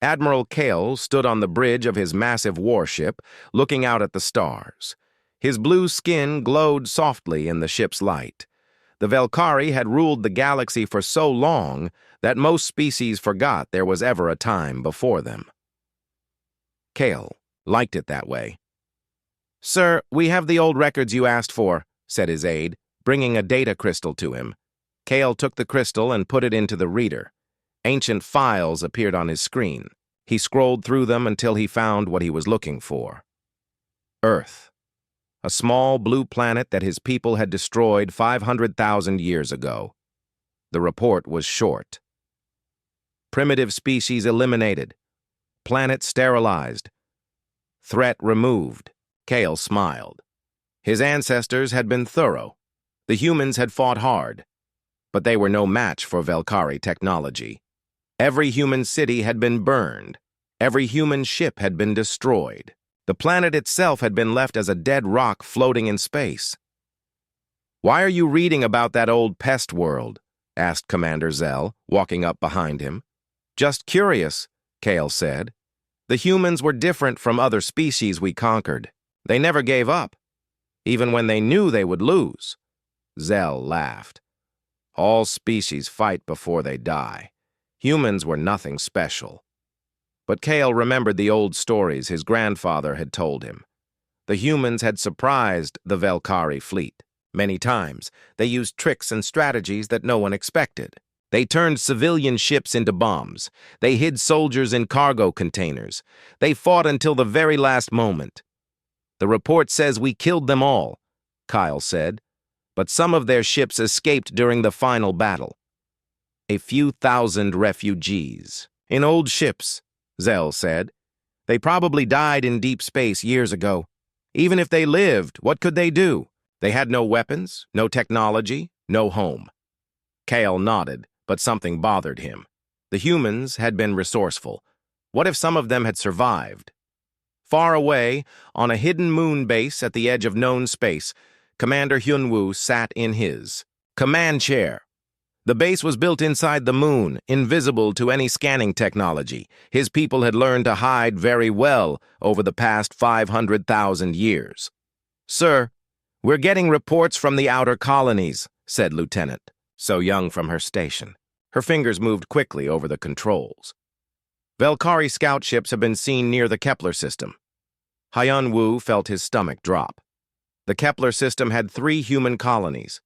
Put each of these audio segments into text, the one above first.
Admiral Kale stood on the bridge of his massive warship, looking out at the stars. His blue skin glowed softly in the ship's light. The Velkari had ruled the galaxy for so long that most species forgot there was ever a time before them. Kale liked it that way. "Sir, we have the old records you asked for," said his aide, bringing a data crystal to him. Kale took the crystal and put it into the reader. Ancient files appeared on his screen. He scrolled through them until he found what he was looking for. Earth, a small blue planet that his people had destroyed 500,000 years ago. The report was short. Primitive species eliminated. Planet sterilized. Threat removed. Kale smiled. His ancestors had been thorough. The humans had fought hard, but they were no match for Velkari technology. Every human city had been burned. Every human ship had been destroyed. The planet itself had been left as a dead rock floating in space. "Why are you reading about that old pest world?" asked Commander Zell, walking up behind him. "Just curious," Kale said. "The humans were different from other species we conquered. They never gave up, even when they knew they would lose." Zell laughed. "All species fight before they die. Humans were nothing special." But Kale remembered the old stories his grandfather had told him. The humans had surprised the Velkari fleet. Many times, they used tricks and strategies that no one expected. They turned civilian ships into bombs. They hid soldiers in cargo containers. They fought until the very last moment. "The report says we killed them all," Kyle said, "but some of their ships escaped during the final battle. A few thousand refugees. In old ships," Zell said. "They probably died in deep space years ago. Even if they lived, what could they do? They had no weapons, no technology, no home." Kale nodded, but something bothered him. The humans had been resourceful. What if some of them had survived? Far away, on a hidden moon base at the edge of known space, Commander Hyunwoo sat in his command chair. The base was built inside the moon, invisible to any scanning technology. His people had learned to hide very well over the past 500,000 years. "Sir, we're getting reports from the outer colonies," said Lieutenant, So Young from her station. Her fingers moved quickly over the controls. "Velkari scout ships have been seen near the Kepler system." Hyun-woo felt his stomach drop. The Kepler system had 3 human colonies,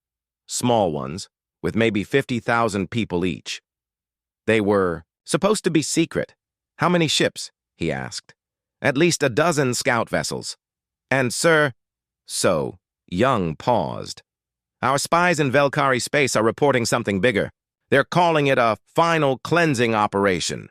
small ones, with maybe 50,000 people each. They were supposed to be secret. "How many ships?" he asked. "At least a dozen scout vessels." "And, sir—" So Young paused. "Our spies in Velkari space are reporting something bigger. They're calling it a final cleansing operation."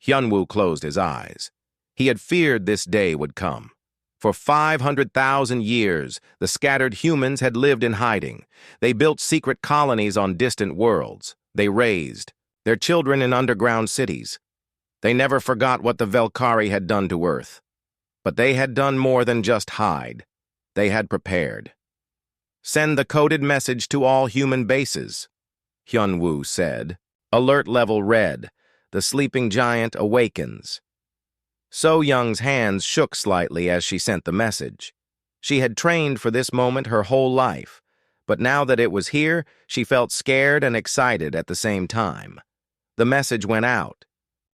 Hyunwoo closed his eyes. He had feared this day would come. For 500,000 years, the scattered humans had lived in hiding. They built secret colonies on distant worlds. They raised their children in underground cities. They never forgot what the Velkari had done to Earth. But they had done more than just hide. They had prepared. "Send the coded message to all human bases," Hyunwoo said. "Alert level red. The sleeping giant awakens." So Young's hands shook slightly as she sent the message. She had trained for this moment her whole life, but now that it was here, she felt scared and excited at the same time. The message went out,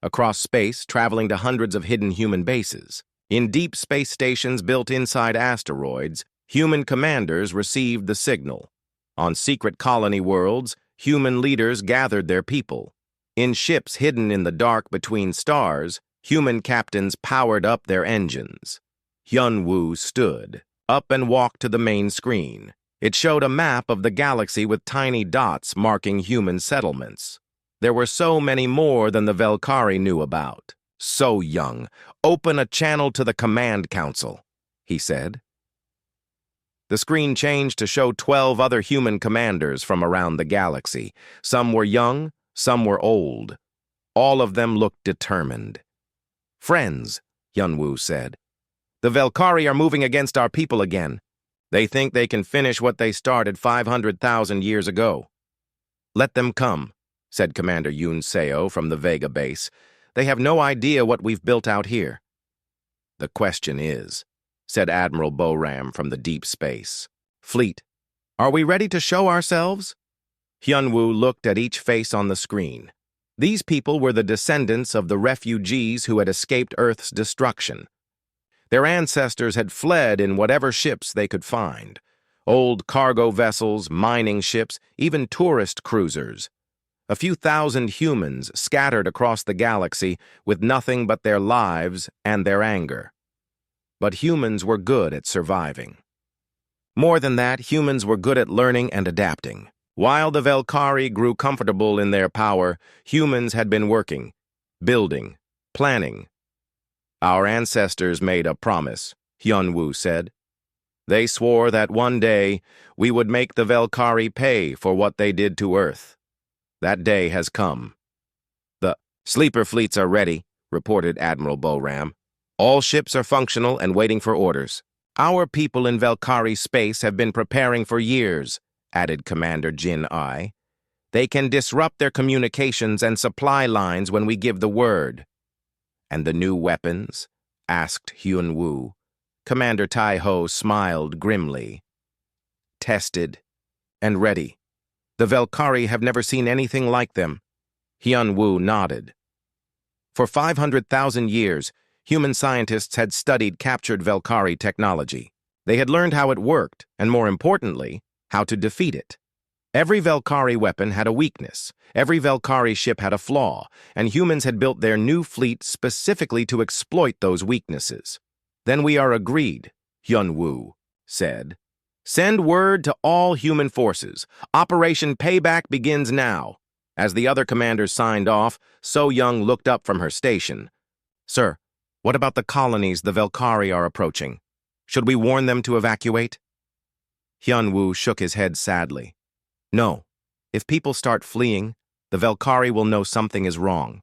across space, traveling to hundreds of hidden human bases. In deep space stations built inside asteroids, human commanders received the signal. On secret colony worlds, human leaders gathered their people. In ships hidden in the dark between stars, human captains powered up their engines. Hyunwoo stood up and walked to the main screen. It showed a map of the galaxy with tiny dots marking human settlements. There were so many more than the Velkari knew about. "So Young, open a channel to the Command Council," he said. The screen changed to show 12 other human commanders from around the galaxy. Some were young, some were old. All of them looked determined. "Friends," Hyunwoo said, "the Velkari are moving against our people again. They think they can finish what they started 500,000 years ago." "Let them come," said Commander Yoon Seo from the Vega base. They have no idea what we've built out here." "The question is," said Admiral Boram from the deep space. "Fleet, are we ready to show ourselves?" Hyunwoo looked at each face on the screen. These people were the descendants of the refugees who had escaped Earth's destruction. Their ancestors had fled in whatever ships they could find. Old cargo vessels, mining ships, even tourist cruisers. A few thousand humans scattered across the galaxy with nothing but their lives and their anger. But humans were good at surviving. More than that, humans were good at learning and adapting. While the Velkari grew comfortable in their power, humans had been working, building, planning. "Our ancestors made a promise," Hyunwoo said. "They swore that one day we would make the Velkari pay for what they did to Earth. That day has come." "The sleeper fleets are ready," reported Admiral Boram. "All ships are functional and waiting for orders." "Our people in Velkari space have been preparing for years," added Commander Jin Ai. "They can disrupt their communications and supply lines when we give the word." "And the new weapons?" asked Hyunwoo. Commander Tai-ho smiled grimly. "Tested and ready. The Velkari have never seen anything like them." Hyunwoo nodded. For 500,000 years, human scientists had studied captured Velkari technology. They had learned how it worked, and more importantly, how to defeat it. Every Velkari weapon had a weakness, every Velkari ship had a flaw, and humans had built their new fleet specifically to exploit those weaknesses. "Then we are agreed," Hyunwoo said. "Send word to all human forces. Operation Payback begins now." As the other commanders signed off, So-young looked up from her station. "Sir, what about the colonies the Velkari are approaching? Should we warn them to evacuate?" Hyunwoo shook his head sadly. "No. If people start fleeing, the Velkari will know something is wrong.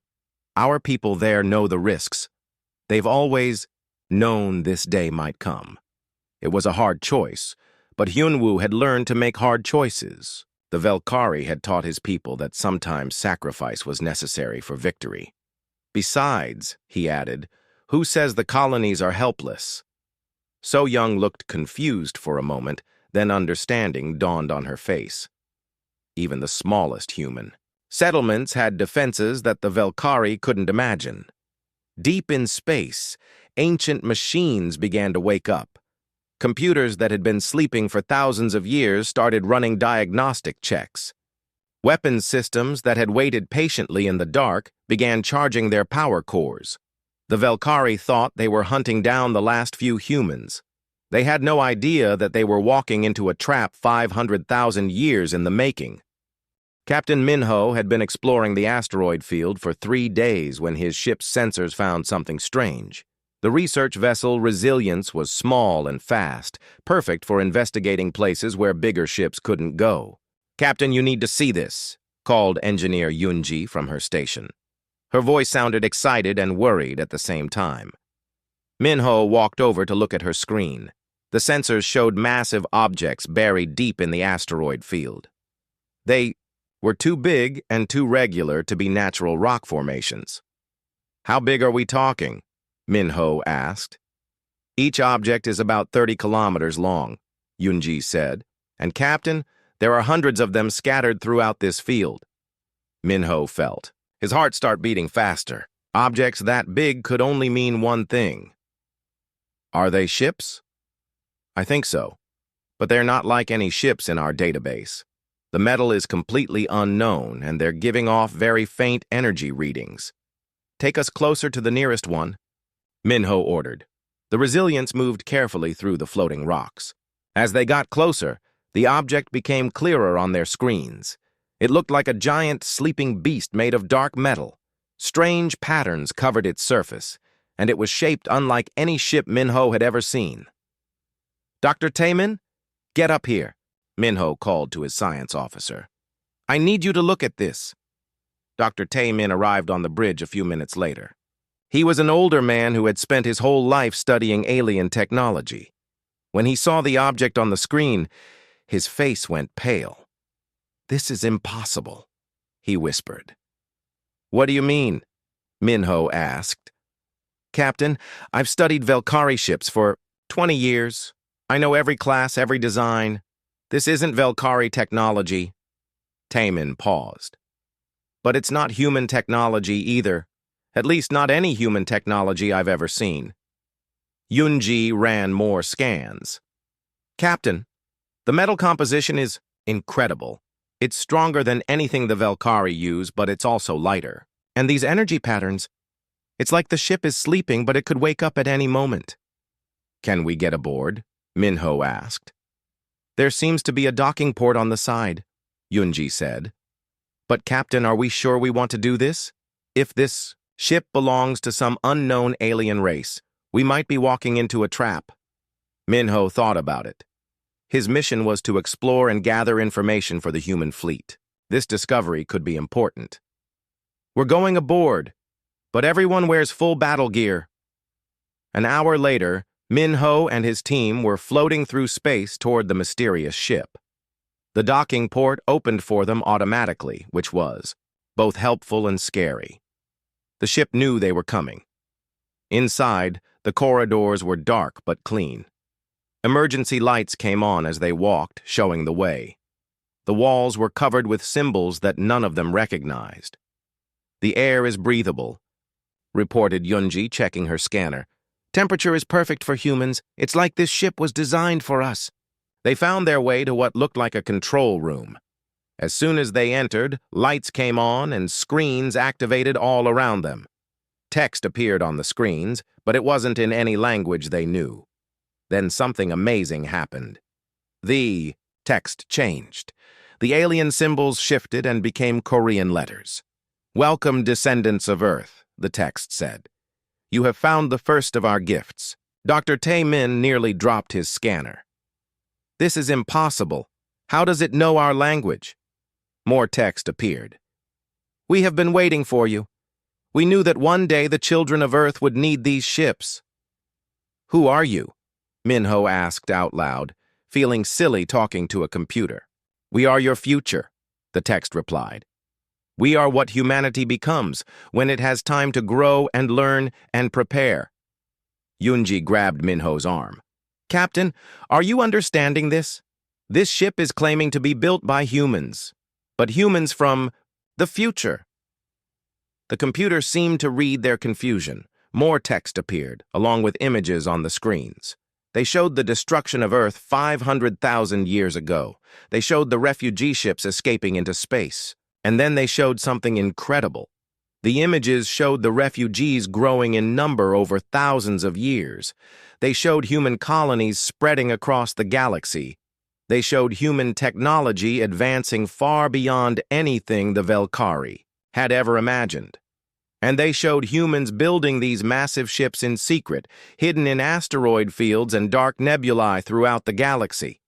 Our people there know the risks. They've always known this day might come." It was a hard choice, but Hyunwoo had learned to make hard choices. The Velkari had taught his people that sometimes sacrifice was necessary for victory. "Besides," he added, "who says the colonies are helpless?" So-young looked confused for a moment, then understanding dawned on her face. Even the smallest human. Settlements had defenses that the Velkari couldn't imagine. Deep in space, ancient machines began to wake up. Computers that had been sleeping for thousands of years started running diagnostic checks. Weapons systems that had waited patiently in the dark began charging their power cores. The Velkari thought they were hunting down the last few humans. They had no idea that they were walking into a trap 500,000 years in the making. Captain Minho had been exploring the asteroid field for 3 days when his ship's sensors found something strange. The research vessel Resilience was small and fast, perfect for investigating places where bigger ships couldn't go. "Captain, you need to see this," called Engineer Yunji from her station. Her voice sounded excited and worried at the same time. Minho walked over to look at her screen. The sensors showed massive objects buried deep in the asteroid field. They were too big and too regular to be natural rock formations. "How big are we talking?" Minho asked. "Each object is about 30 kilometers long," Yunji said. "And Captain, there are hundreds of them scattered throughout this field." Minho felt. His heart started beating faster. Objects that big could only mean one thing. "Are they ships?" "I think so. But they're not like any ships in our database. The metal is completely unknown, and they're giving off very faint energy readings. Take us closer to the nearest one," Minho ordered. The Resilience moved carefully through the floating rocks. As they got closer, the object became clearer on their screens. It looked like a giant sleeping beast made of dark metal. Strange patterns covered its surface, and it was shaped unlike any ship Minho had ever seen. "Dr. Taemin, get up here," Minho called to his science officer. "I need you to look at this." Dr. Taemin arrived on the bridge a few minutes later. He was an older man who had spent his whole life studying alien technology. When he saw the object on the screen, his face went pale. "This is impossible," he whispered. "What do you mean?" Minho asked. Captain, I've studied Velkari ships for 20 years. I know every class, every design. This isn't Velkari technology. Taemin paused. But it's not human technology either. At least not any human technology I've ever seen. Yunji ran more scans. Captain, the metal composition is incredible. It's stronger than anything the Velkari use, but it's also lighter. And these energy patterns, it's like the ship is sleeping, but it could wake up at any moment. Can we get aboard? Minho asked. There seems to be a docking port on the side, Yunji said. But Captain, are we sure we want to do this? If this ship belongs to some unknown alien race, we might be walking into a trap. Minho thought about it. His mission was to explore and gather information for the human fleet. This discovery could be important. We're going aboard, but everyone wears full battle gear. An hour later, Minho and his team were floating through space toward the mysterious ship. The docking port opened for them automatically, which was both helpful and scary. The ship knew they were coming. Inside, the corridors were dark but clean. Emergency lights came on as they walked, showing the way. The walls were covered with symbols that none of them recognized. The air is breathable, reported Yunji, checking her scanner. Temperature is perfect for humans. It's like this ship was designed for us. They found their way to what looked like a control room. As soon as they entered, lights came on and screens activated all around them. Text appeared on the screens, but it wasn't in any language they knew. Then something amazing happened. The text changed. The alien symbols shifted and became Korean letters. Welcome, descendants of Earth, the text said. You have found the first of our gifts. Dr. Taemin nearly dropped his scanner. This is impossible. How does it know our language? More text appeared. We have been waiting for you. We knew that one day the children of Earth would need these ships. Who are you? Minho asked out loud, feeling silly talking to a computer. We are your future, the text replied. We are what humanity becomes when it has time to grow and learn and prepare. Yunji grabbed Minho's arm. Captain, are you understanding this? This ship is claiming to be built by humans, but humans from the future. The computer seemed to read their confusion. More text appeared, along with images on the screens. They showed the destruction of Earth 500,000 years ago. They showed the refugee ships escaping into space. And then they showed something incredible. The images showed the refugees growing in number over thousands of years. They showed human colonies spreading across the galaxy. They showed human technology advancing far beyond anything the Velkari had ever imagined. And they showed humans building these massive ships in secret, hidden in asteroid fields and dark nebulae throughout the galaxy.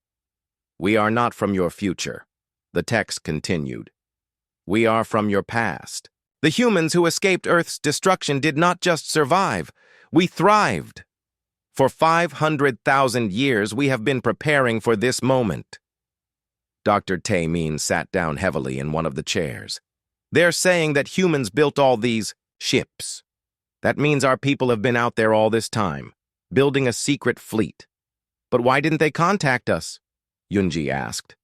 We are not from your future, the text continued. We are from your past. The humans who escaped Earth's destruction did not just survive, we thrived. For 500,000 years, we have been preparing for this moment. Dr. Taemin sat down heavily in one of the chairs. They're saying that humans built all these ships. That means our people have been out there all this time, building a secret fleet. But why didn't they contact us? Yunji asked.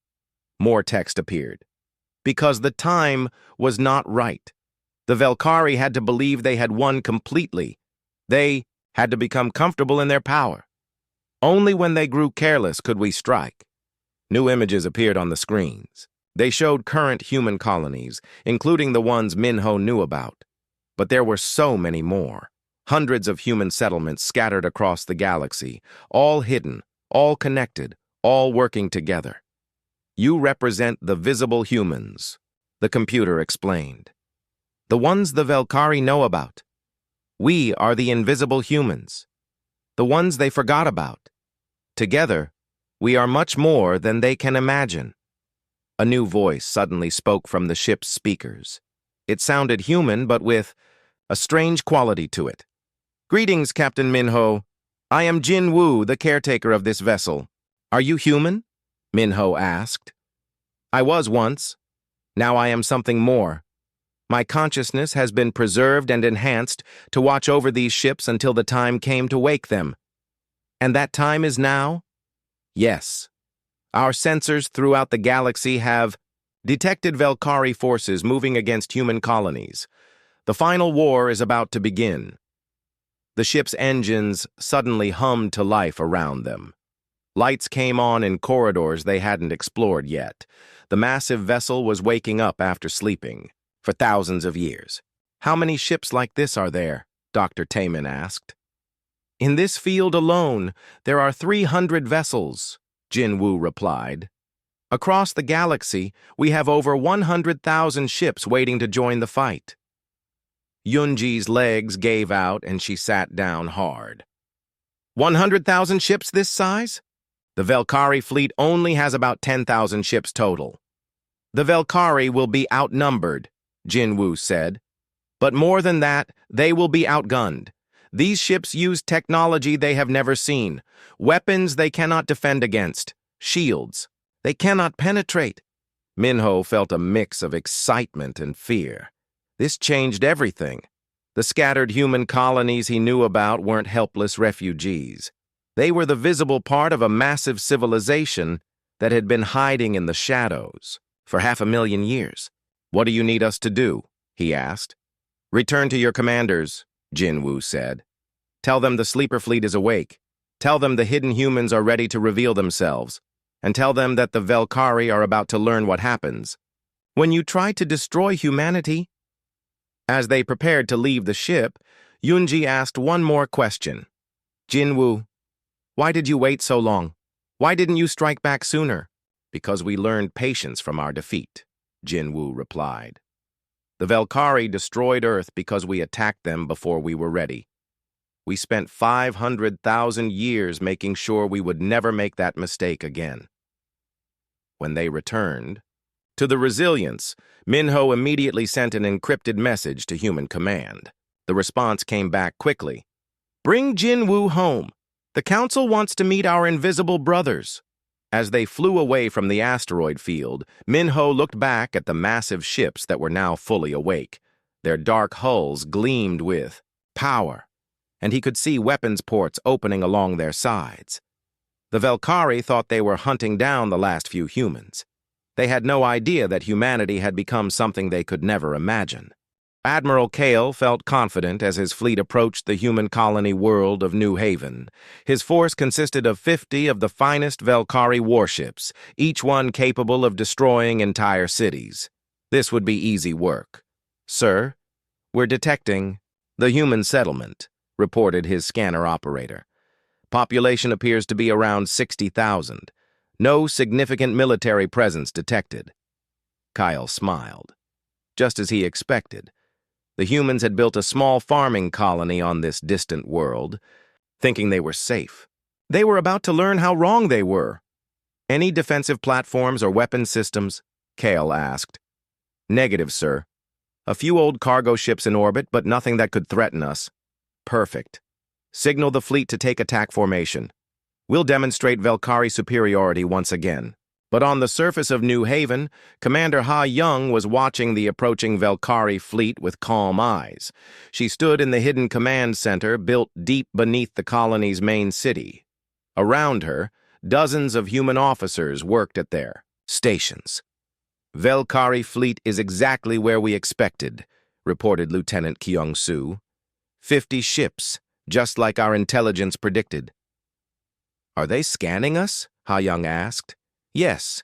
More text appeared. Because the time was not right. The Velkari had to believe they had won completely. They had to become comfortable in their power. Only when they grew careless could we strike. New images appeared on the screens. They showed current human colonies, including the ones Minho knew about. But there were so many more. Hundreds of human settlements scattered across the galaxy, all hidden, all connected, all working together. You represent the visible humans, the computer explained. The ones the Velkari know about. We are the invisible humans, the ones they forgot about. Together, we are much more than they can imagine. A new voice suddenly spoke from the ship's speakers. It sounded human, but with a strange quality to it. Greetings, Captain Minho. I am Jin Woo, the caretaker of this vessel. Are you human? Minho asked. I was once. Now I am something more. My consciousness has been preserved and enhanced to watch over these ships until the time came to wake them. And that time is now? Yes. Our sensors throughout the galaxy have detected Velkari forces moving against human colonies. The final war is about to begin. The ship's engines suddenly hummed to life around them. Lights came on in corridors they hadn't explored yet. The massive vessel was waking up after sleeping for thousands of years. How many ships like this are there? Dr. Taman asked. In this field alone, there are 300 vessels, Jin Wu replied. Across the galaxy, we have over 100,000 ships waiting to join the fight. Yunji's legs gave out and she sat down hard. 100,000 ships this size? The Velkari fleet only has about 10,000 ships total. The Velkari will be outnumbered, Jin Wu said. But more than that, they will be outgunned. These ships use technology they have never seen, weapons they cannot defend against, shields they cannot penetrate. Minho felt a mix of excitement and fear. This changed everything. The scattered human colonies he knew about weren't helpless refugees. They were the visible part of a massive civilization that had been hiding in the shadows for 500,000 years. What do you need us to do? He asked. Return to your commanders, Jin Wu said. Tell them the sleeper fleet is awake. Tell them the hidden humans are ready to reveal themselves. And tell them that the Velkari are about to learn what happens when you try to destroy humanity. As they prepared to leave the ship, Yunji asked one more question. Jin Wu, why did you wait so long? Why didn't you strike back sooner? Because we learned patience from our defeat, Jin Wu replied. The Velkari destroyed Earth because we attacked them before we were ready. We spent 500,000 years making sure we would never make that mistake again. When they returned, to the Resilience, Minho immediately sent an encrypted message to Human Command. The response came back quickly. Bring Jin Wu home. The Council wants to meet our invisible brothers. As they flew away from the asteroid field, Minho looked back at the massive ships that were now fully awake. Their dark hulls gleamed with power, and he could see weapons ports opening along their sides. The Velkari thought they were hunting down the last few humans. They had no idea that humanity had become something they could never imagine. Admiral Kale felt confident as his fleet approached the human colony world of New Haven. His force consisted of 50 of the finest Velkari warships, each one capable of destroying entire cities. This would be easy work. Sir, we're detecting the human settlement, reported his scanner operator. Population appears to be around 60,000. No significant military presence detected. Kyle smiled. Just as he expected. The humans had built a small farming colony on this distant world, thinking they were safe. They were about to learn how wrong they were. Any defensive platforms or weapon systems? Kale asked. Negative, sir. A few old cargo ships in orbit, but nothing that could threaten us. Perfect. Signal the fleet to take attack formation. We'll demonstrate Velkari superiority once again. But on the surface of New Haven, Commander Ha Young was watching the approaching Velkari fleet with calm eyes. She stood in the hidden command center built deep beneath the colony's main city. Around her, dozens of human officers worked at their stations. Velkari fleet is exactly where we expected, reported Lieutenant Kyung-soo. 50 ships, just like our intelligence predicted. Are they scanning us? Ha Young asked. Yes,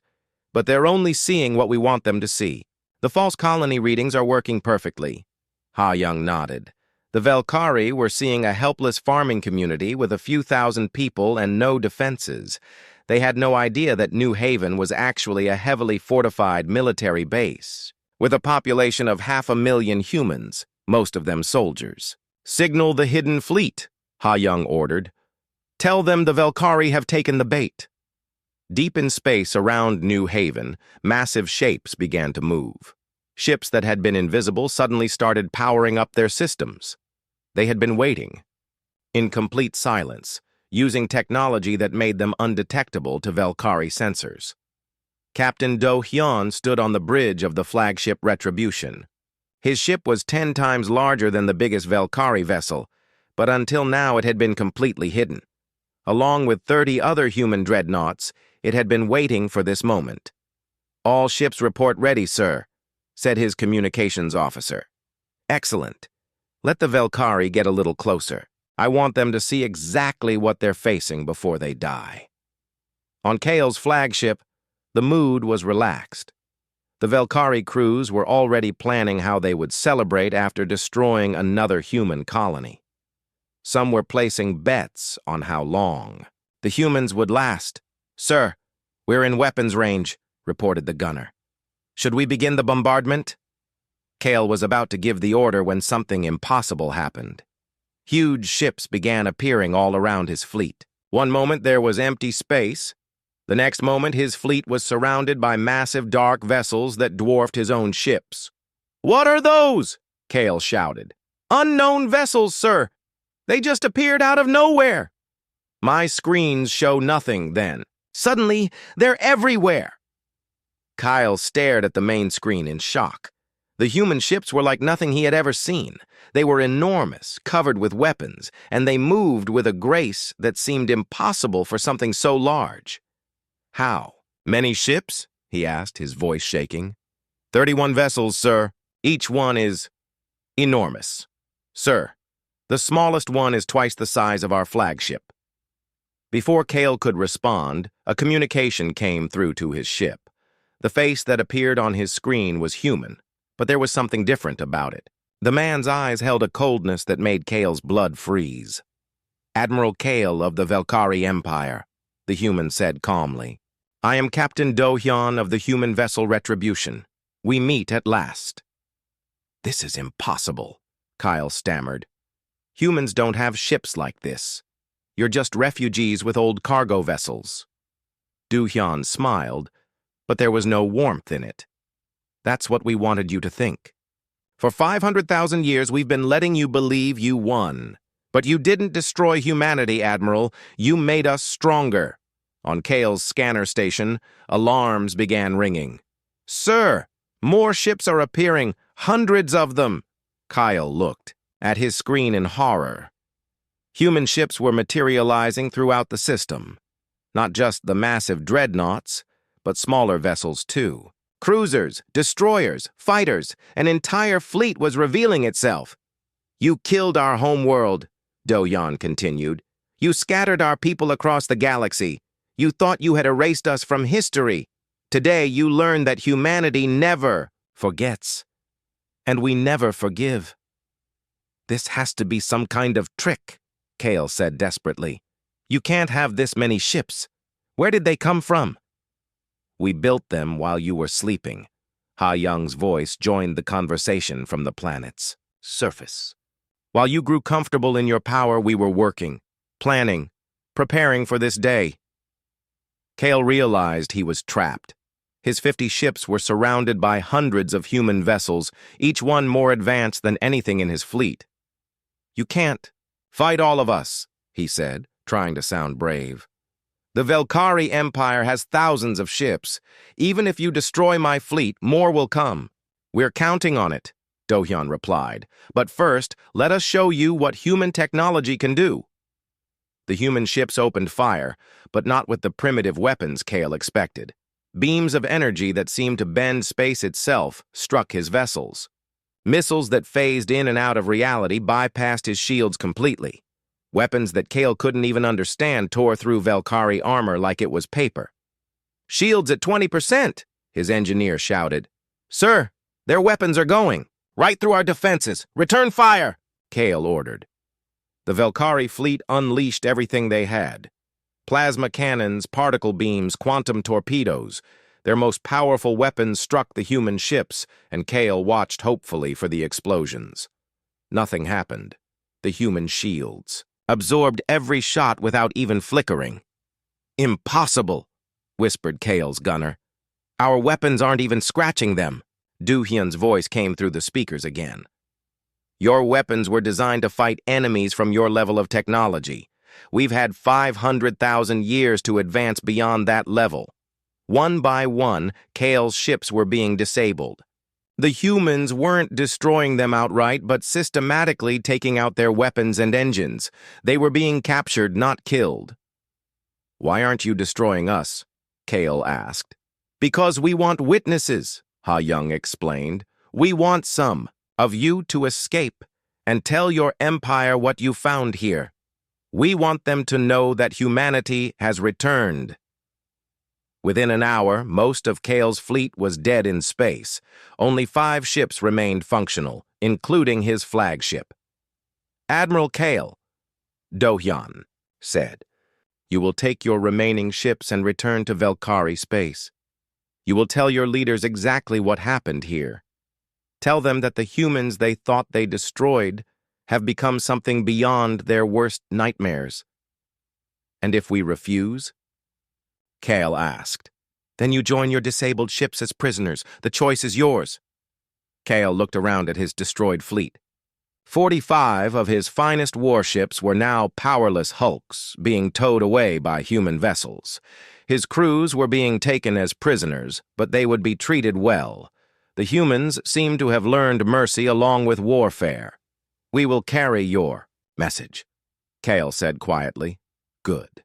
but they're only seeing what we want them to see. The false colony readings are working perfectly. Ha Young nodded. The Velkari were seeing a helpless farming community with a few thousand people and no defenses. They had no idea that New Haven was actually a heavily fortified military base, with a population of 500,000 humans, most of them soldiers. Signal the hidden fleet, Ha Young ordered. Tell them the Velkari have taken the bait. Deep in space around New Haven, massive shapes began to move. Ships that had been invisible suddenly started powering up their systems. They had been waiting, in complete silence, using technology that made them undetectable to Velkari sensors. Captain Do Hyun stood on the bridge of the flagship Retribution. His ship was 10 times larger than the biggest Valkyrie vessel, but until now it had been completely hidden. Along with 30 other human dreadnoughts, it had been waiting for this moment. "All ships report ready, sir," said his communications officer. "Excellent. Let the Valkyrie get a little closer. I want them to see exactly what they're facing before they die." On Kale's flagship, the mood was relaxed. The Valkyrie crews were already planning how they would celebrate after destroying another human colony. Some were placing bets on how long the humans would last. "Sir, we're in weapons range," reported the gunner. "Should we begin the bombardment?" Kale was about to give the order when something impossible happened. Huge ships began appearing all around his fleet. One moment there was empty space. The next moment his fleet was surrounded by massive dark vessels that dwarfed his own ships. "What are those?" Kale shouted. "Unknown vessels, sir. They just appeared out of nowhere." "My screens show nothing then." "Suddenly, they're everywhere." Kyle stared at the main screen in shock. The human ships were like nothing he had ever seen. They were enormous, covered with weapons, and they moved with a grace that seemed impossible for something so large. "How? Many ships?" he asked, his voice shaking. 31 vessels, sir. Each one is enormous. Sir, the smallest one is twice the size of our flagship." Before Kale could respond, a communication came through to his ship. The face that appeared on his screen was human, but there was something different about it. The man's eyes held a coldness that made Kale's blood freeze. "Admiral Kale of the Valkyrie Empire," the human said calmly. "I am Captain Do-hyun of the human vessel Retribution. We meet at last." "This is impossible," Kyle stammered. "Humans don't have ships like this. You're just refugees with old cargo vessels." Do-hyun smiled, but there was no warmth in it. "That's what we wanted you to think. For 500,000 years we've been letting you believe you won. But you didn't destroy humanity, Admiral. You made us stronger." On Kale's scanner station, alarms began ringing. "Sir, more ships are appearing, hundreds of them." Kyle looked at his screen in horror. Human ships were materializing throughout the system. Not just the massive dreadnoughts, but smaller vessels too. Cruisers, destroyers, fighters, an entire fleet was revealing itself. "You killed our homeworld," Do-hyun continued. "You scattered our people across the galaxy. You thought you had erased us from history. Today you learned that humanity never forgets. And we never forgive." "This has to be some kind of trick," Kale said desperately. "You can't have this many ships. Where did they come from?" "We built them while you were sleeping." Ha-Young's voice joined the conversation from the planet's surface. "While you grew comfortable in your power, we were working, planning, preparing for this day." Kale realized he was trapped. His 50 ships were surrounded by hundreds of human vessels, each one more advanced than anything in his fleet. "You can't fight all of us," he said, trying to sound brave. "The Valkyrie Empire has thousands of ships. Even if you destroy my fleet, more will come." "We're counting on it," Do-hyun replied. "But first, let us show you what human technology can do." The human ships opened fire, but not with the primitive weapons Kale expected. Beams of energy that seemed to bend space itself struck his vessels. Missiles that phased in and out of reality bypassed his shields completely. Weapons that Kale couldn't even understand tore through Valkyrie armor like it was paper. "Shields at 20%, his engineer shouted. "Sir, their weapons are going. Right through our defenses. Return fire," Kale ordered. The Valkyrie fleet unleashed everything they had. Plasma cannons, particle beams, quantum torpedoes. Their most powerful weapons struck the human ships, and Kale watched hopefully for the explosions. Nothing happened. The human shields absorbed every shot without even flickering. "Impossible," whispered Kale's gunner. "Our weapons aren't even scratching them." Do-hyun's voice came through the speakers again. "Your weapons were designed to fight enemies from your level of technology. We've had 500,000 years to advance beyond that level." One by one, Kale's ships were being disabled. The humans weren't destroying them outright, but systematically taking out their weapons and engines. They were being captured, not killed. "Why aren't you destroying us?" Kale asked. "Because we want witnesses," Ha Young explained. "We want some of you to escape and tell your empire what you found here. We want them to know that humanity has returned." Within an hour, most of Kale's fleet was dead in space. Only 5 ships remained functional, including his flagship. "Admiral Kale," Do-hyun said, "you will take your remaining ships and return to Velkari space. You will tell your leaders exactly what happened here. Tell them that the humans they thought they destroyed have become something beyond their worst nightmares." "And if we refuse?" Kale asked. "Then you join your disabled ships as prisoners. The choice is yours." Kale looked around at his destroyed fleet. 45 of his finest warships were now powerless hulks, being towed away by human vessels. His crews were being taken as prisoners, but they would be treated well. The humans seemed to have learned mercy along with warfare. "We will carry your message," Kale said quietly. "Good.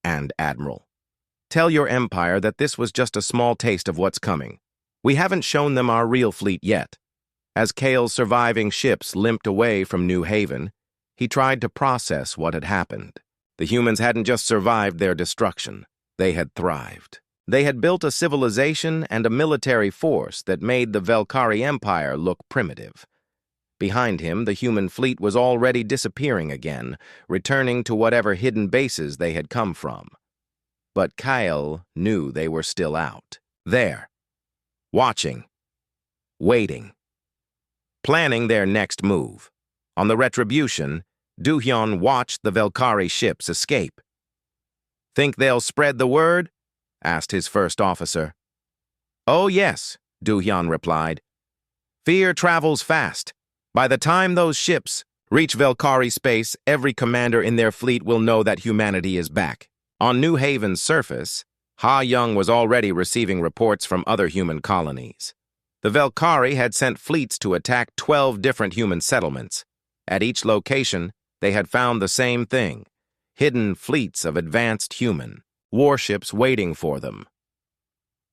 And Admiral, tell your empire that this was just a small taste of what's coming. We haven't shown them our real fleet yet." As Kale's surviving ships limped away from New Haven, he tried to process what had happened. The humans hadn't just survived their destruction. They had thrived. They had built a civilization and a military force that made the Velkari Empire look primitive. Behind him, the human fleet was already disappearing again, returning to whatever hidden bases they had come from. But Kyle knew they were still out. There. Watching. Waiting. Planning their next move. On the Retribution, Do-hyun watched the Velkari ships escape. "Think they'll spread the word?" asked his first officer. "Oh yes," Do-hyun replied. "Fear travels fast. By the time those ships reach Velkari space, every commander in their fleet will know that humanity is back." On New Haven's surface, Ha Young was already receiving reports from other human colonies. The Velkari had sent fleets to attack 12 different human settlements. At each location, they had found the same thing: hidden fleets of advanced human warships waiting for them.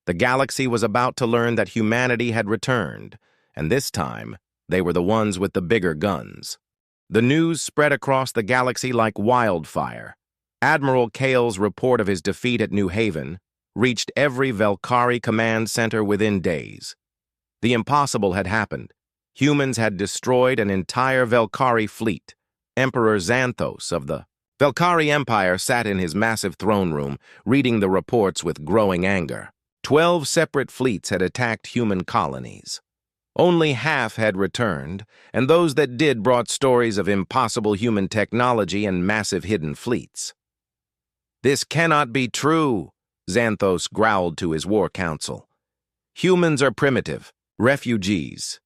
The galaxy was about to learn that humanity had returned, and this time, they were the ones with the bigger guns. The news spread across the galaxy like wildfire. Admiral Kale's report of his defeat at New Haven reached every Velkari command center within days. The impossible had happened. Humans had destroyed an entire Velkari fleet. Emperor Xanthos of the Velkari Empire sat in his massive throne room, reading the reports with growing anger. 12 separate fleets had attacked human colonies. Only half had returned, and those that did brought stories of impossible human technology and massive hidden fleets. "This cannot be true," Xanthos growled to his war council. "Humans are primitive, refugees.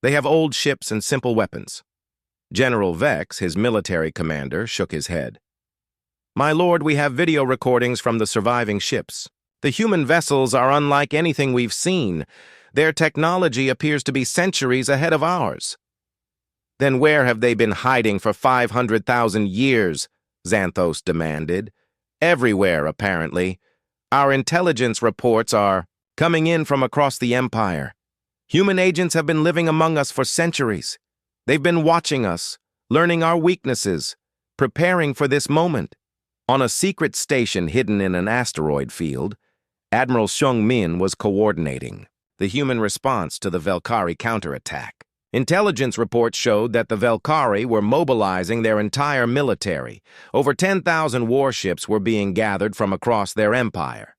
They have old ships and simple weapons." General Vex, his military commander, shook his head. "My lord, we have video recordings from the surviving ships. The human vessels are unlike anything we've seen. Their technology appears to be centuries ahead of ours." "Then where have they been hiding for 500,000 years?" Xanthos demanded. "Everywhere, apparently. Our intelligence reports are coming in from across the Empire. Human agents have been living among us for centuries. They've been watching us, learning our weaknesses, preparing for this moment." On a secret station hidden in an asteroid field, Admiral Seung Min was coordinating the human response to the Velkari counterattack. Intelligence reports showed that the Velkari were mobilizing their entire military. Over 10,000 warships were being gathered from across their empire.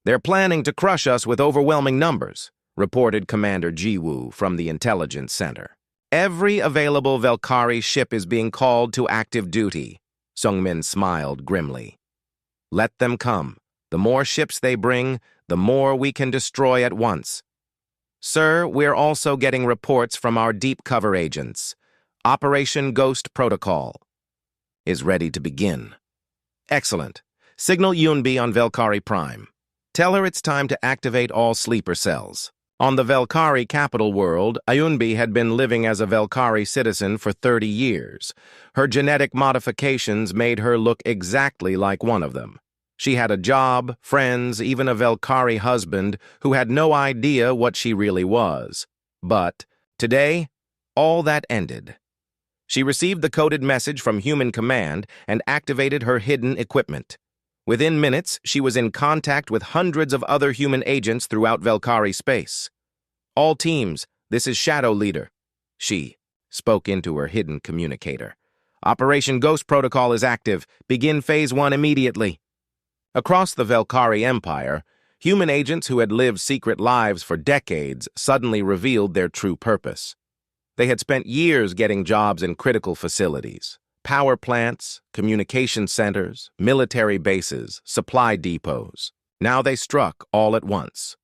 "They're planning to crush us with overwhelming numbers," reported Commander Jiwoo from the Intelligence Center. "Every available Velkari ship is being called to active duty," Seung-min smiled grimly. "Let them come. The more ships they bring, the more we can destroy at once. Sir, we're also getting reports from our deep cover agents. Operation Ghost Protocol is ready to begin." "Excellent. Signal Yunbi on Velkari Prime. Tell her it's time to activate all sleeper cells." On the Velkari capital world, Ayunbi had been living as a Velkari citizen for 30 years. Her genetic modifications made her look exactly like one of them. She had a job, friends, even a Velkari husband who had no idea what she really was. But today, all that ended. She received the coded message from Human Command and activated her hidden equipment. Within minutes, she was in contact with hundreds of other human agents throughout Velkari space. "All teams, this is Shadow Leader," she spoke into her hidden communicator. "Operation Ghost Protocol is active. Begin Phase 1 immediately." Across the Velkari Empire, human agents who had lived secret lives for decades suddenly revealed their true purpose. They had spent years getting jobs in critical facilities: power plants, communication centers, military bases, supply depots. Now they struck all at once.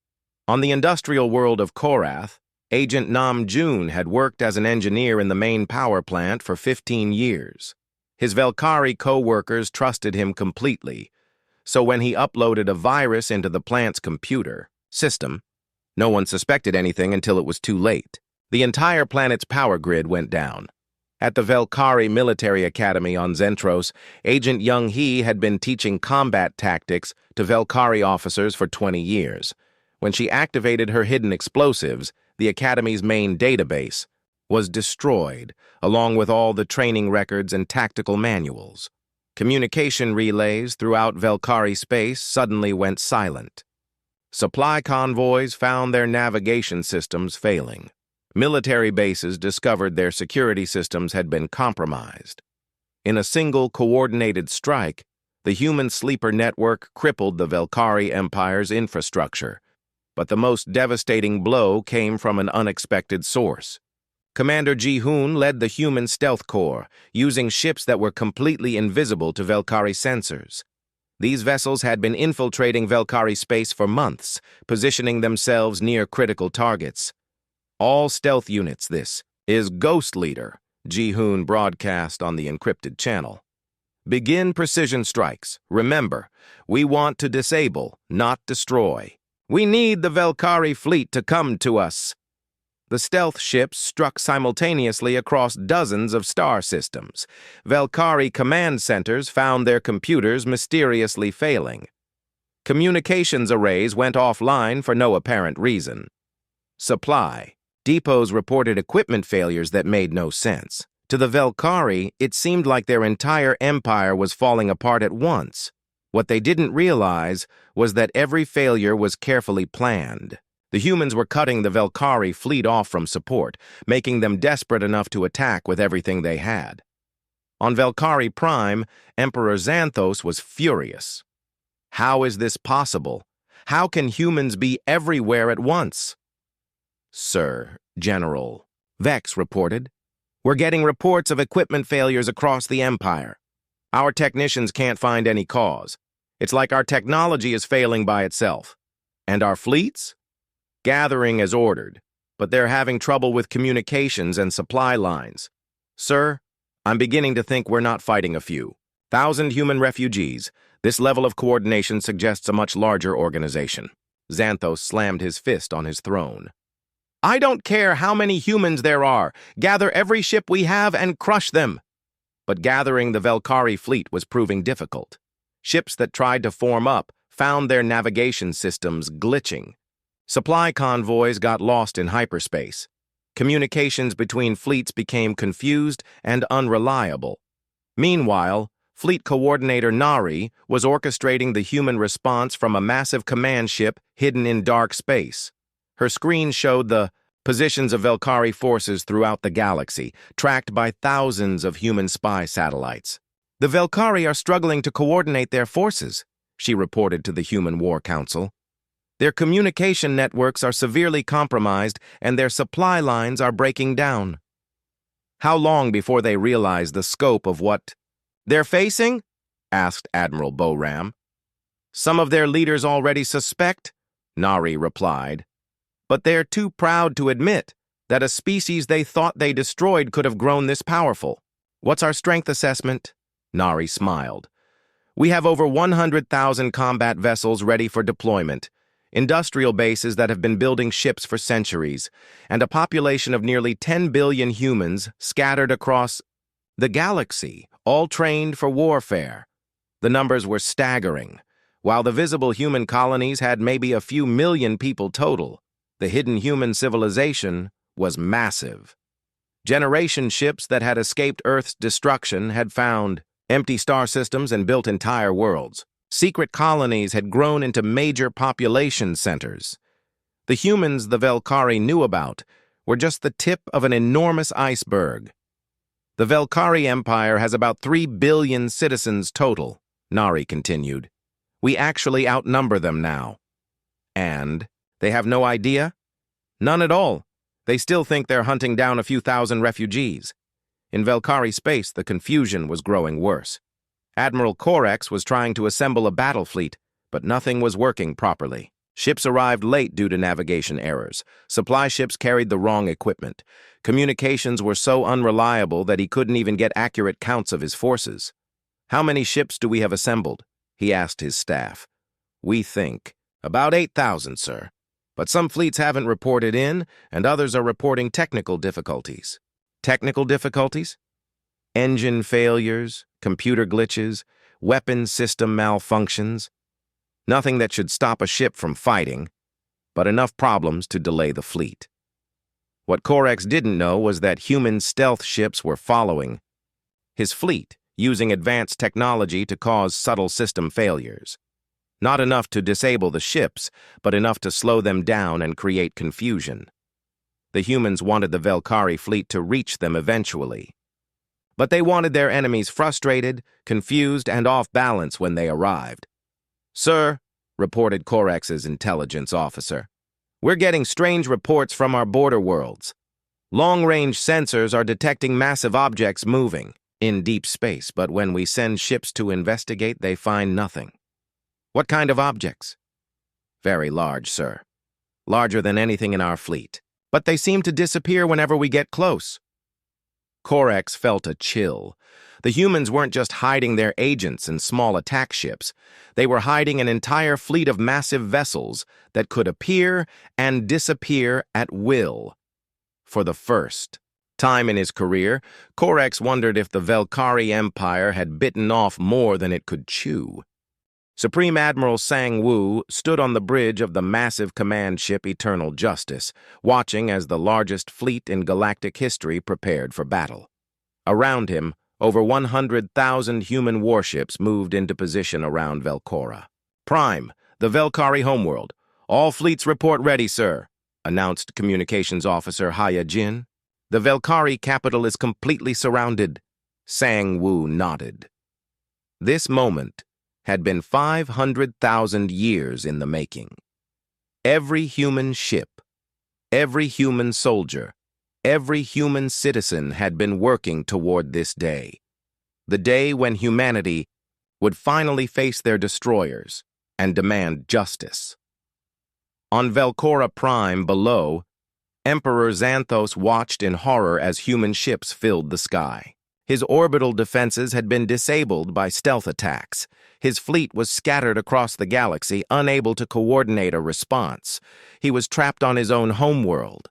On the industrial world of Korath, Agent Nam Jun had worked as an engineer in the main power plant for 15 years. His Velkari co-workers trusted him completely, so when he uploaded a virus into the plant's computer system, no one suspected anything until it was too late. The entire planet's power grid went down. At the Velkari Military Academy on Zentros, Agent Young Hee had been teaching combat tactics to Velkari officers for 20 years. When she activated her hidden explosives, the Academy's main database was destroyed, along with all the training records and tactical manuals. Communication relays throughout Velkari space suddenly went silent. Supply convoys found their navigation systems failing. Military bases discovered their security systems had been compromised. In a single coordinated strike, the human sleeper network crippled the Velkari Empire's infrastructure. But the most devastating blow came from an unexpected source. Commander Ji-hoon led the human stealth corps, using ships that were completely invisible to Velkari sensors. These vessels had been infiltrating Velkari space for months, positioning themselves near critical targets. "All stealth units, this is Ghost Leader," Ji-hoon broadcast on the encrypted channel. "Begin precision strikes. Remember, we want to disable, not destroy. We need the Velkari fleet to come to us." The stealth ships struck simultaneously across dozens of star systems. Velkari command centers found their computers mysteriously failing. Communications arrays went offline for no apparent reason. Supply depots reported equipment failures that made no sense. To the Velkari, it seemed like their entire empire was falling apart at once. What they didn't realize was that every failure was carefully planned. The humans were cutting the Velkari fleet off from support, making them desperate enough to attack with everything they had. On Velkari Prime, Emperor Xanthos was furious. "How is this possible? How can humans be everywhere at once?" "Sir, General," Vex reported, "we're getting reports of equipment failures across the Empire. Our technicians can't find any cause. It's like our technology is failing by itself. And our fleets? Gathering as ordered, but they're having trouble with communications and supply lines. Sir, I'm beginning to think we're not fighting a few 1,000 human refugees. This level of coordination suggests a much larger organization." Xanthos slammed his fist on his throne. "I don't care how many humans there are. Gather every ship we have and crush them." But gathering the Velkari fleet was proving difficult. Ships that tried to form up found their navigation systems glitching. Supply convoys got lost in hyperspace. Communications between fleets became confused and unreliable. Meanwhile, Fleet Coordinator Nari was orchestrating the human response from a massive command ship hidden in dark space. Her screen showed the positions of Velkari forces throughout the galaxy, tracked by thousands of human spy satellites. "The Velkari are struggling to coordinate their forces," she reported to the Human War Council. "Their communication networks are severely compromised and their supply lines are breaking down." "How long before they realize the scope of what they're facing?" asked Admiral Boram. "Some of their leaders already suspect," Nari replied. "But they're too proud to admit that a species they thought they destroyed could have grown this powerful." "What's our strength assessment?" Nari smiled. "We have over 100,000 combat vessels ready for deployment. industrial bases that have been building ships for centuries, and a population of nearly 10 billion humans scattered across the galaxy, all trained for warfare. The numbers were staggering. While the visible human colonies had maybe a few million people total, the hidden human civilization was massive. Generation ships that had escaped Earth's destruction had found empty star systems and built entire worlds. Secret colonies had grown into major population centers. The humans the Velkari knew about were just the tip of an enormous iceberg. The Velkari Empire has about 3 billion citizens total, Nari continued. We actually outnumber them now. And they have no idea? None at all. They still think they're hunting down a few thousand refugees. In Velkari space, the confusion was growing worse. Admiral Corex was trying to assemble a battle fleet, but nothing was working properly. Ships arrived late due to navigation errors. Supply ships carried the wrong equipment. Communications were so unreliable that he couldn't even get accurate counts of his forces. "How many ships do we have assembled?" he asked his staff. "We think about 8,000, sir. But some fleets haven't reported in, and others are reporting technical difficulties." Technical difficulties? Engine failures, computer glitches, weapon system malfunctions. Nothing that should stop a ship from fighting, but enough problems to delay the fleet. What Corex didn't know was that human stealth ships were following his fleet, using advanced technology to cause subtle system failures. Not enough to disable the ships, but enough to slow them down and create confusion. The humans wanted the Velkari fleet to reach them eventually. But they wanted their enemies frustrated, confused, and off balance when they arrived. "Sir," reported Corex's intelligence officer, "we're getting strange reports from our border worlds. Long-range sensors are detecting massive objects moving in deep space, but when we send ships to investigate, they find nothing." "What kind of objects?" "Very large, sir. Larger than anything in our fleet. But they seem to disappear whenever we get close." Corex felt a chill. The humans weren't just hiding their agents in small attack ships. They were hiding an entire fleet of massive vessels that could appear and disappear at will. For the first time in his career, Corex wondered if the Velkari Empire had bitten off more than it could chew. Supreme Admiral Sang Woo stood on the bridge of the massive command ship Eternal Justice, watching as the largest fleet in galactic history prepared for battle. Around him, over 100,000 human warships moved into position around Velkora. "Prime, the Velkari homeworld. All fleets report ready, sir," announced Communications Officer Haya Jin. "The Velkari capital is completely surrounded." Sang Woo nodded. This moment had been 500,000 years in the making. Every human ship, every human soldier, every human citizen had been working toward this day. The day when humanity would finally face their destroyers and demand justice. On Velkora Prime below, Emperor Xanthos watched in horror as human ships filled the sky. His orbital defenses had been disabled by stealth attacks. His fleet was scattered across the galaxy, unable to coordinate a response. He was trapped on his own homeworld.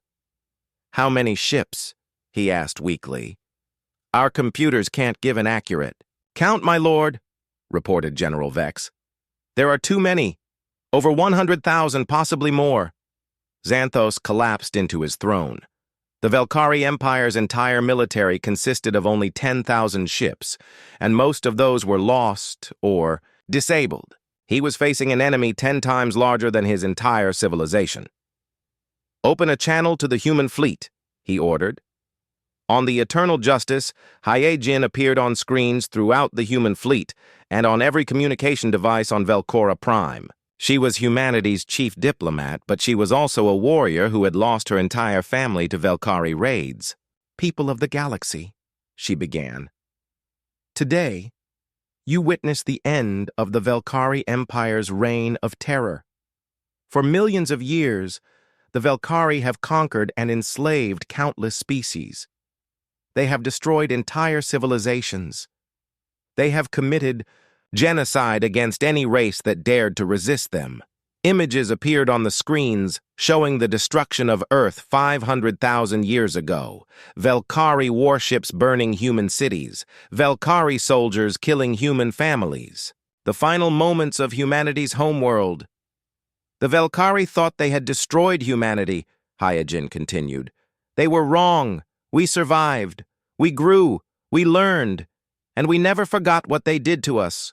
"How many ships?" he asked weakly. "Our computers can't give an accurate." "Count, my lord," reported General Vex. "There are too many. Over 100,000, possibly more." Xanthos collapsed into his throne. The Velkari Empire's entire military consisted of only 10,000 ships, and most of those were lost or disabled. He was facing an enemy 10 times larger than his entire civilization. "Open a channel to the human fleet," he ordered. On the Eternal Justice, Hyejin appeared on screens throughout the human fleet and on every communication device on Velkora Prime. She was humanity's chief diplomat, but she was also a warrior who had lost her entire family to Velkari raids. "People of the galaxy," she began. "Today, you witness the end of the Velkari Empire's reign of terror. For millions of years, the Velkari have conquered and enslaved countless species. They have destroyed entire civilizations. They have committed genocide against any race that dared to resist them. Images appeared on the screens showing the destruction of Earth 500,000 years ago. Velkhari warships burning human cities. Velkhari soldiers killing human families. The final moments of humanity's homeworld. The Velkhari thought they had destroyed humanity, Hyojin continued. They were wrong. We survived. We grew. We learned. And we never forgot what they did to us.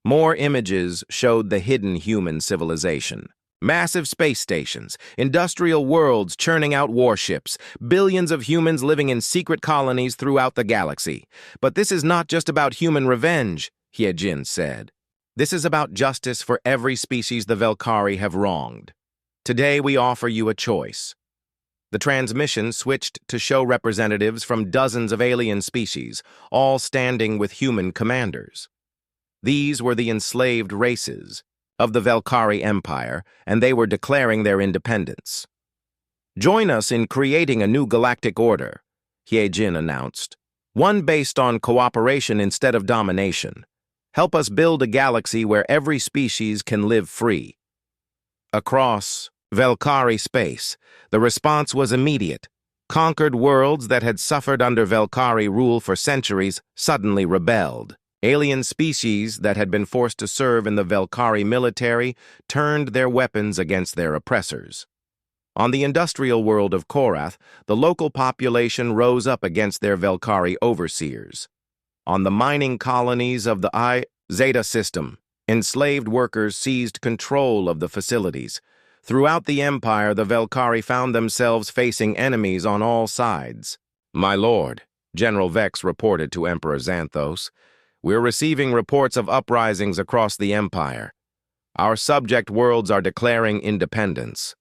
More images showed the hidden human civilization. Massive space stations, industrial worlds churning out warships, billions of humans living in secret colonies throughout the galaxy. But this is not just about human revenge, Hyojin said. This is about justice for every species the Velkhari have wronged. Today we offer you a choice. The transmission switched to show representatives from dozens of alien species, all standing with human commanders. These were the enslaved races of the Velkhari Empire, and they were declaring their independence. Join us in creating a new galactic order, Hyojin announced, one based on cooperation instead of domination. Help us build a galaxy where every species can live free. Across Velkhari space, the response was immediate. Conquered worlds that had suffered under Velkhari rule for centuries suddenly rebelled. Alien species that had been forced to serve in the Velkhari military turned their weapons against their oppressors. On the industrial world of Korath, the local population rose up against their Velkhari overseers. On the mining colonies of the I-Zeta system, enslaved workers seized control of the facilities. Throughout the empire, the Velkhari found themselves facing enemies on all sides. "My lord," General Vex reported to Emperor Xanthos, "we're receiving reports of uprisings across the empire. Our subject worlds are declaring independence."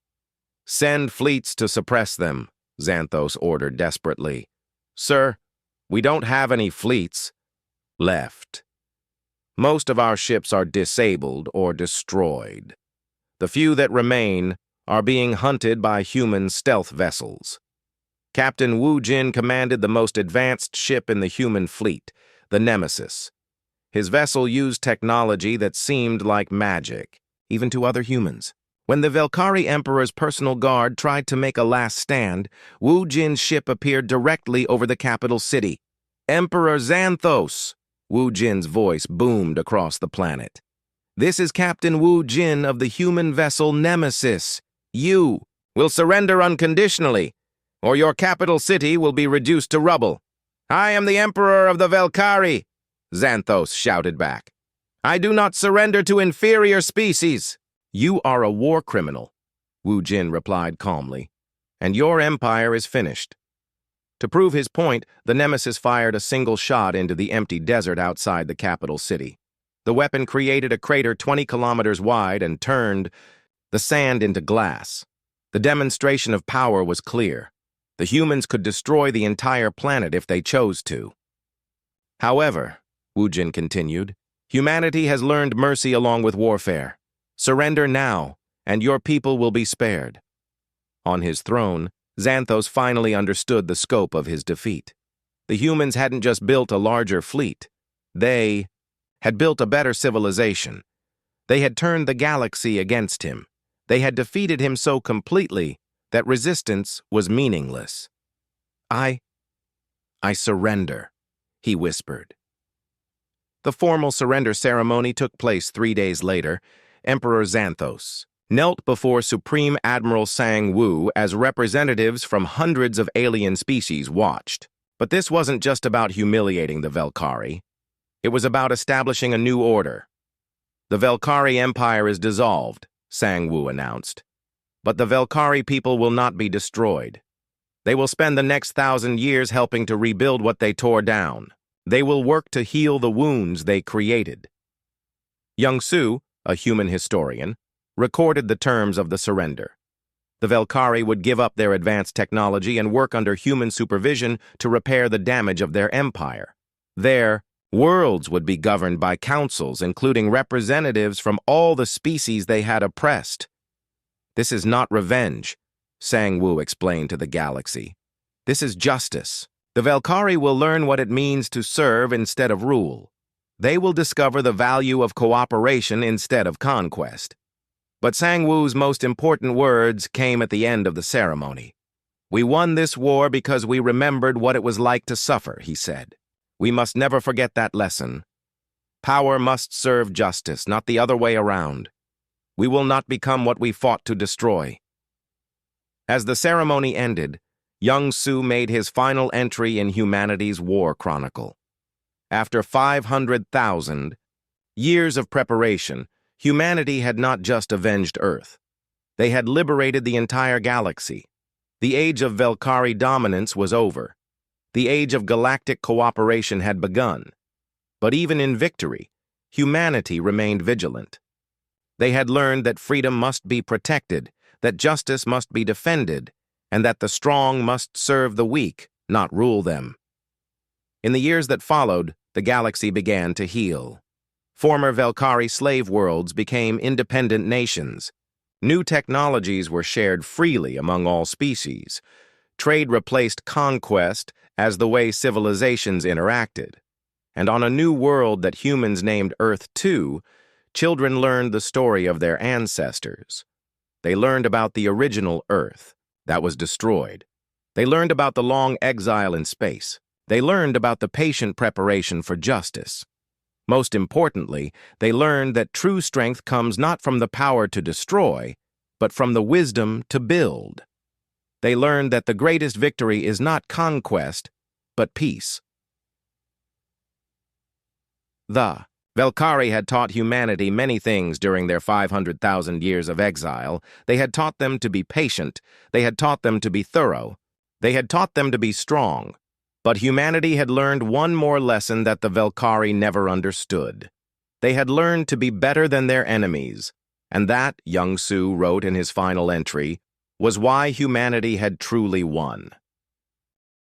"Send fleets to suppress them," Xanthos ordered desperately. "Sir, we don't have any fleets left. Most of our ships are disabled or destroyed. The few that remain are being hunted by human stealth vessels." Captain Wu Jin commanded the most advanced ship in the human fleet, the Nemesis. His vessel used technology that seemed like magic, even to other humans. When the Velkhari Emperor's personal guard tried to make a last stand, Wu Jin's ship appeared directly over the capital city. "Emperor Xanthos!" Wu Jin's voice boomed across the planet. "This is Captain Wu Jin of the human vessel Nemesis. You will surrender unconditionally, or your capital city will be reduced to rubble." "I am the Emperor of the Velkhari," Xanthos shouted back. "I do not surrender to inferior species." "You are a war criminal," Wu Jin replied calmly, "and your empire is finished." To prove his point, the Nemesis fired a single shot into the empty desert outside the capital city. The weapon created a crater 20 kilometers wide and turned the sand into glass. The demonstration of power was clear. The humans could destroy the entire planet if they chose to. "However," Wu Jin continued, "humanity has learned mercy along with warfare. Surrender now, and your people will be spared." On his throne, Xanthos finally understood the scope of his defeat. The humans hadn't just built a larger fleet. They had built a better civilization. They had turned the galaxy against him. They had defeated him so completely that resistance was meaningless. I surrender," he whispered. The formal surrender ceremony took place 3 days later. Emperor Xanthos knelt before Supreme Admiral Sang Wu as representatives from hundreds of alien species watched. But this wasn't just about humiliating the Velkhari. It was about establishing a new order. "The Velkhari Empire is dissolved," Sang Wu announced. "But the Velkhari people will not be destroyed. They will spend the next 1,000 years helping to rebuild what they tore down. They will work to heal the wounds they created." Young Su, a human historian, recorded the terms of the surrender. The Velkhari would give up their advanced technology and work under human supervision to repair the damage of their empire. Their worlds would be governed by councils, including representatives from all the species they had oppressed. "This is not revenge," Sang Wu explained to the galaxy. "This is justice. The Velkhari will learn what it means to serve instead of rule. They will discover the value of cooperation instead of conquest." But Sang-woo's most important words came at the end of the ceremony. "We won this war because we remembered what it was like to suffer," he said. "We must never forget that lesson. Power must serve justice, not the other way around. We will not become what we fought to destroy." As the ceremony ended, young Su made his final entry in humanity's war chronicle. After 500,000 years of preparation, humanity had not just avenged Earth. They had liberated the entire galaxy. The age of Velkari dominance was over. The age of galactic cooperation had begun. But even in victory, humanity remained vigilant. They had learned that freedom must be protected, that justice must be defended, and that the strong must serve the weak, not rule them. In the years that followed, the galaxy began to heal. Former Velkari slave worlds became independent nations. New technologies were shared freely among all species. Trade replaced conquest as the way civilizations interacted. And on a new world that humans named Earth 2, children learned the story of their ancestors. They learned about the original Earth that was destroyed. They learned about the long exile in space. They learned about the patient preparation for justice. Most importantly, they learned that true strength comes not from the power to destroy, but from the wisdom to build. They learned that the greatest victory is not conquest, but peace. The Velkari had taught humanity many things during their 500,000 years of exile. They had taught them to be patient. They had taught them to be thorough. They had taught them to be strong. But humanity had learned one more lesson that the Velkari never understood. They had learned to be better than their enemies, and that, young Su wrote in his final entry, was why humanity had truly won.